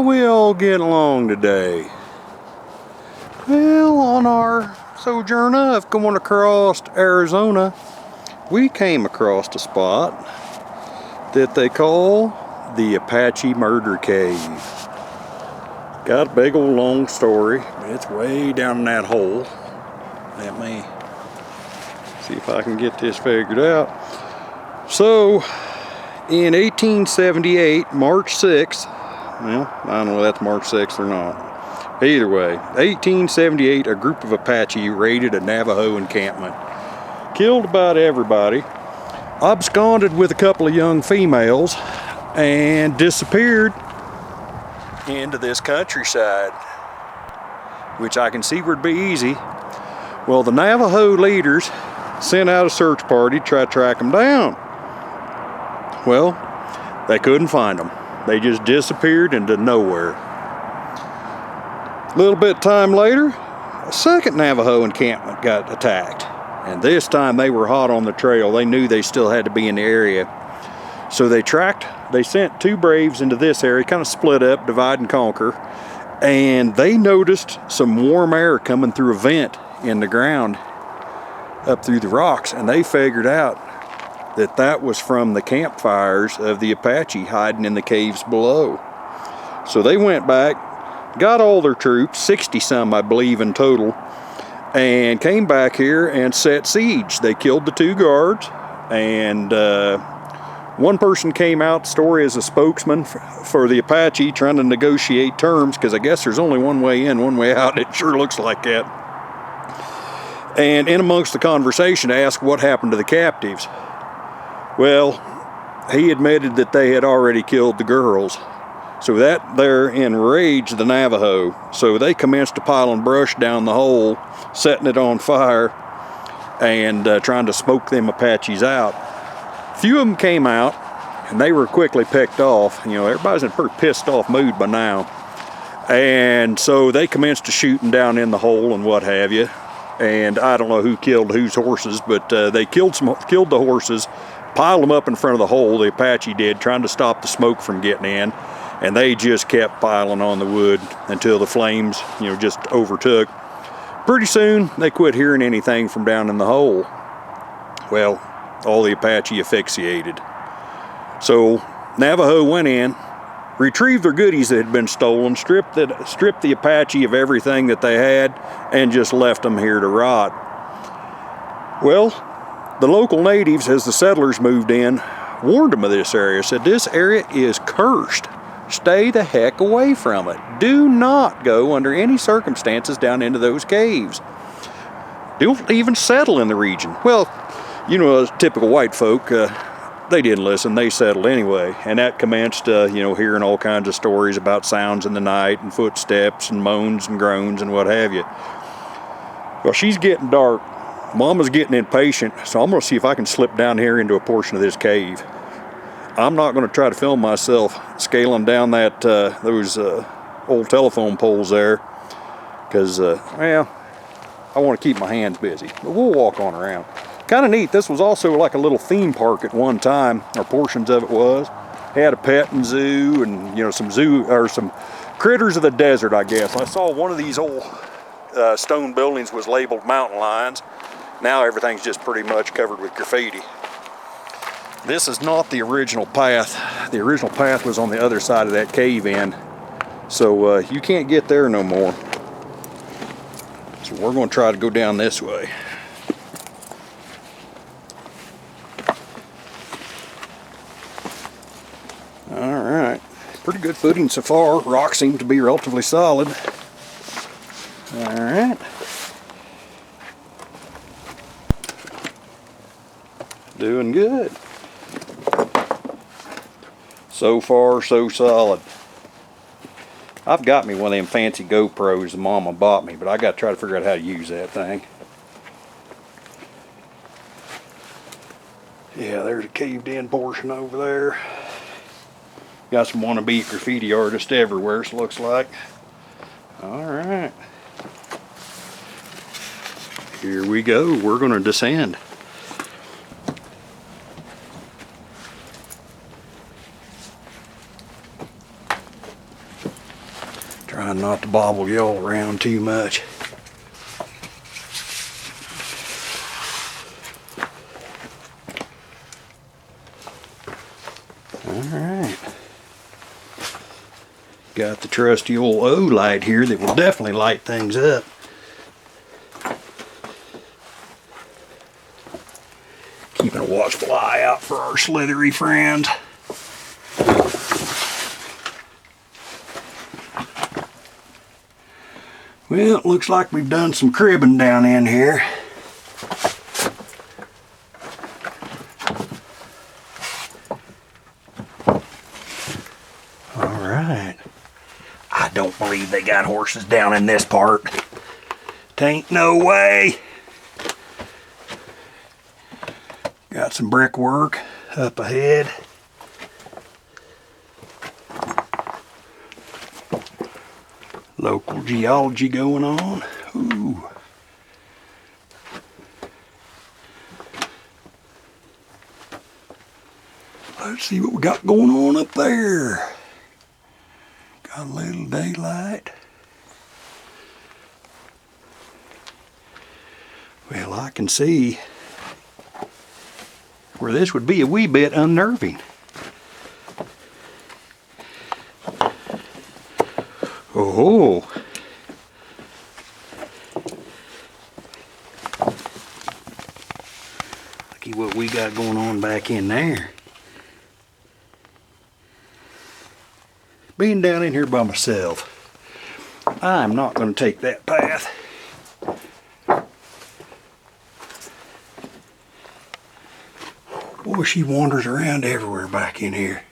How we all get along today? Well, on our sojourn of going across Arizona, we came across a spot that they call the Apache Murder Cave. Got a big old long story, but it's way down in that hole. Let me see if I can get this figured out. So, in 1878, March 6th, well, I don't know if that's March 6th or not. Either way, 1878, a group of Apache raided a Navajo encampment. Killed about everybody, absconded with a couple of young females, and disappeared into this countryside, which I can see would be easy. Well, the Navajo leaders sent out a search party to try to track them down. Well, they couldn't find them. They just disappeared into nowhere. A little bit of time later, a second Navajo encampment got attacked. And this time they were hot on the trail. They knew they still had to be in the area. So they sent two braves into this area, kind of split up, divide and conquer. And they noticed some warm air coming through a vent in the ground up through the rocks. And they figured out that that was from the campfires of the Apache hiding in the caves below. So they went back, got all their troops, 60 some I believe in total, and came back here and set siege. They killed the two guards, and one person came out, story as a spokesman for the Apache, trying to negotiate terms, because I guess there's only one way in, one way out. It sure looks like that. And in amongst the conversation, asked what happened to the captives. Well, he admitted that they had already killed the girls. So that there enraged the Navajo. So they commenced to piling brush down the hole, setting it on fire, and trying to smoke them Apaches out. A few of them came out, and they were quickly picked off. You know, everybody's in a pretty pissed off mood by now. And so they commenced to shooting down in the hole and what have you. And I don't know who killed whose horses, but they killed the horses, piled them up in front of the hole, the Apache did, trying to stop the smoke from getting in. And they just kept piling on the wood until the flames, just overtook. Pretty soon, they quit hearing anything from down in the hole. Well, all the Apache asphyxiated. So Navajo went in, retrieved their goodies that had been stolen, stripped the Apache of everything that they had, and just left them here to rot. Well, the local natives, as the settlers moved in, warned them of this area, said this area is cursed. Stay the heck away from it. Do not go under any circumstances down into those caves. Don't even settle in the region. Well, as typical white folk, they didn't listen. They settled anyway. And that commenced, hearing all kinds of stories about sounds in the night and footsteps and moans and groans and what have you. Well, she's getting dark. Mama's getting impatient, so I'm going to see if I can slip down here into a portion of this cave. I'm not going to try to film myself scaling down those old telephone poles there, because, I want to keep my hands busy. But we'll walk on around. Kind of neat. This was also like a little theme park at one time, or portions of it was. Had a petting zoo and, some critters of the desert, I guess. I saw one of these old stone buildings was labeled mountain lions. Now everything's just pretty much covered with graffiti. This is not the original path. The original path was on the other side of that cave in. So you can't get there no more. So we're going to try to go down this way. All right. Pretty good footing so far. Rocks seem to be relatively solid. All right. Doing good. So far, so solid. I've got me one of them fancy GoPros the mama bought me, but I got to try to figure out how to use that thing. Yeah, there's a caved in portion over there. Got some wannabe graffiti artists everywhere, it looks like. All right. Here we go. We're going to descend. Trying not to bobble y'all around too much. Alright. Got the trusty old O light here that will definitely light things up. Keeping a watchful eye out for our slithery friends. Well, it looks like we've done some cribbing down in here. Alright. I don't believe they got horses down in this part. Tain't no way. Got some brickwork up ahead. Local geology going on. Ooh. Let's see what we got going on up there. Got a little daylight. Well, I can see where this would be a wee bit unnerving. Oh, looky what we got going on back in there. Being down in here by myself, I'm not going to take that path. Boy, she wanders around everywhere back in here.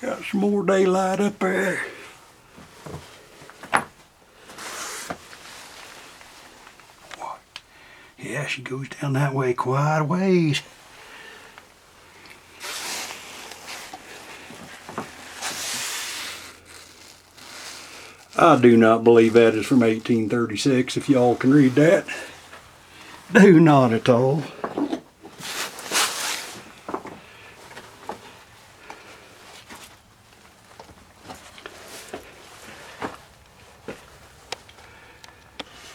Got some more daylight up there. Yeah, she goes down that way quite a ways. I do not believe that is from 1836, if y'all can read that. Do not at all.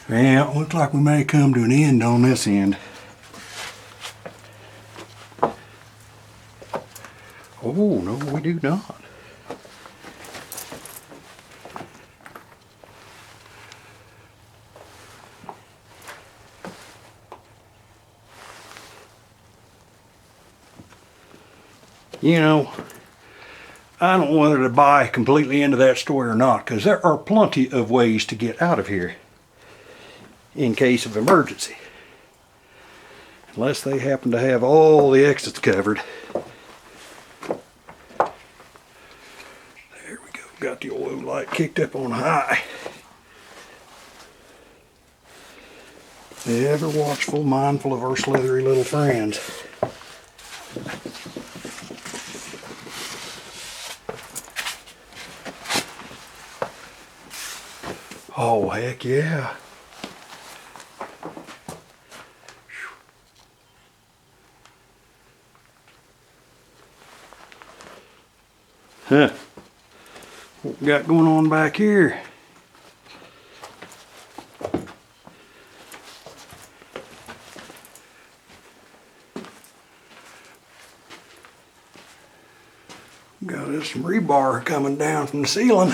Well, it looks like we may come to an end on this end. Oh, no, we do not. You know, I don't know whether to buy completely into that story or not, because there are plenty of ways to get out of here in case of emergency. Unless they happen to have all the exits covered. There we go, got the oil light kicked up on high. Ever watchful, mindful of our slithery little friends. Oh, heck yeah. Huh. What we got going on back here? Got us some rebar coming down from the ceiling.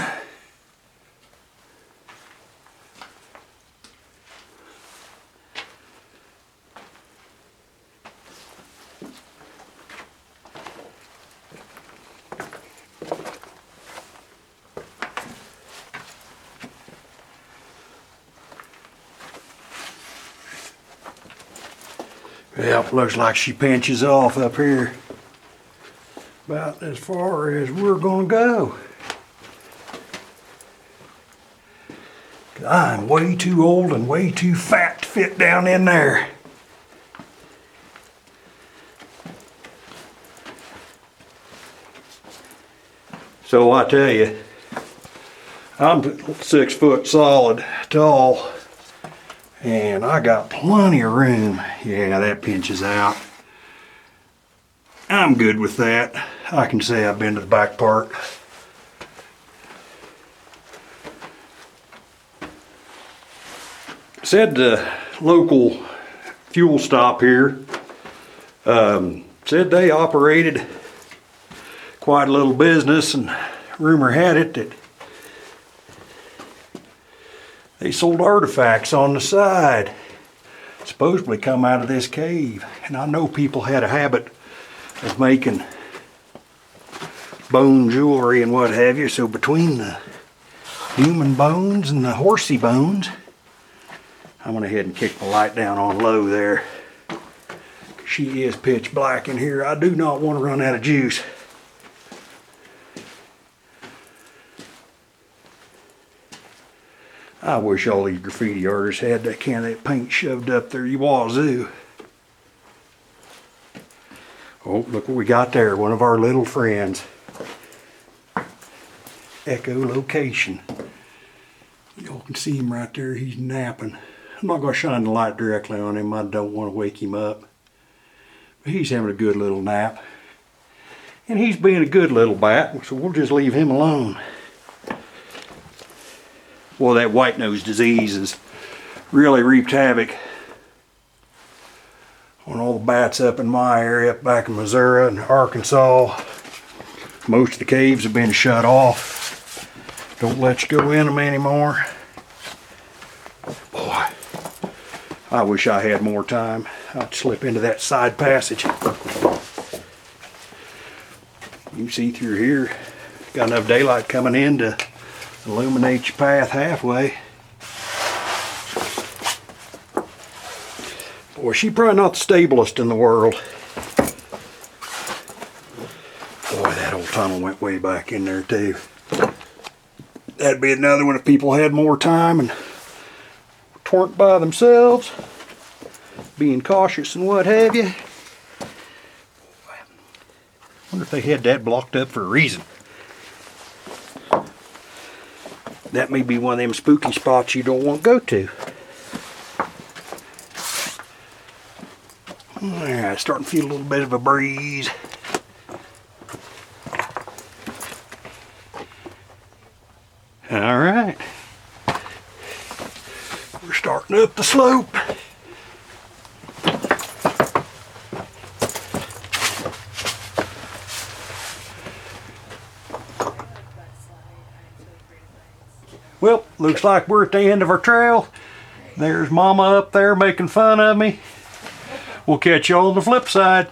Yep, looks like she pinches off up here. About as far as we're gonna go. I'm way too old and way too fat to fit down in there. So I tell you, I'm 6 foot solid tall. And I got plenty of room. Yeah, that pinches out. I'm good with that. I can say I've been to the back part. Said the local fuel stop here said they operated quite a little business, and rumor had it that they sold artifacts on the side, supposedly come out of this cave. And I know people had a habit of making bone jewelry and what have you, so between the human bones and the horsey bones, I went ahead and kicked the light down on low there. She is pitch black in here. I do not want to run out of juice. I wish all these graffiti artists had that can of that paint shoved up their wazoo. Oh, look what we got there. One of our little friends. Echolocation. Y'all can see him right there. He's napping. I'm not going to shine the light directly on him. I don't want to wake him up. But he's having a good little nap. And he's being a good little bat, so we'll just leave him alone. Well, that white nose disease has really wreaked havoc on all the bats up in my area, up back in Missouri and Arkansas. Most of the caves have been shut off. Don't let you go in them anymore. Boy, I wish I had more time. I'd slip into that side passage. You can see through here. Got enough daylight coming in to illuminate your path halfway. Boy, she's probably not the stablest in the world. Boy, that old tunnel went way back in there too. That'd be another one if people had more time and weren't by themselves, being cautious and what have you. Wonder if they had that blocked up for a reason. That may be one of them spooky spots you don't want to go to. Alright, starting to feel a little bit of a breeze. Alright. We're starting up the slope. Well, looks like we're at the end of our trail. There's Mama up there making fun of me. We'll catch you on the flip side.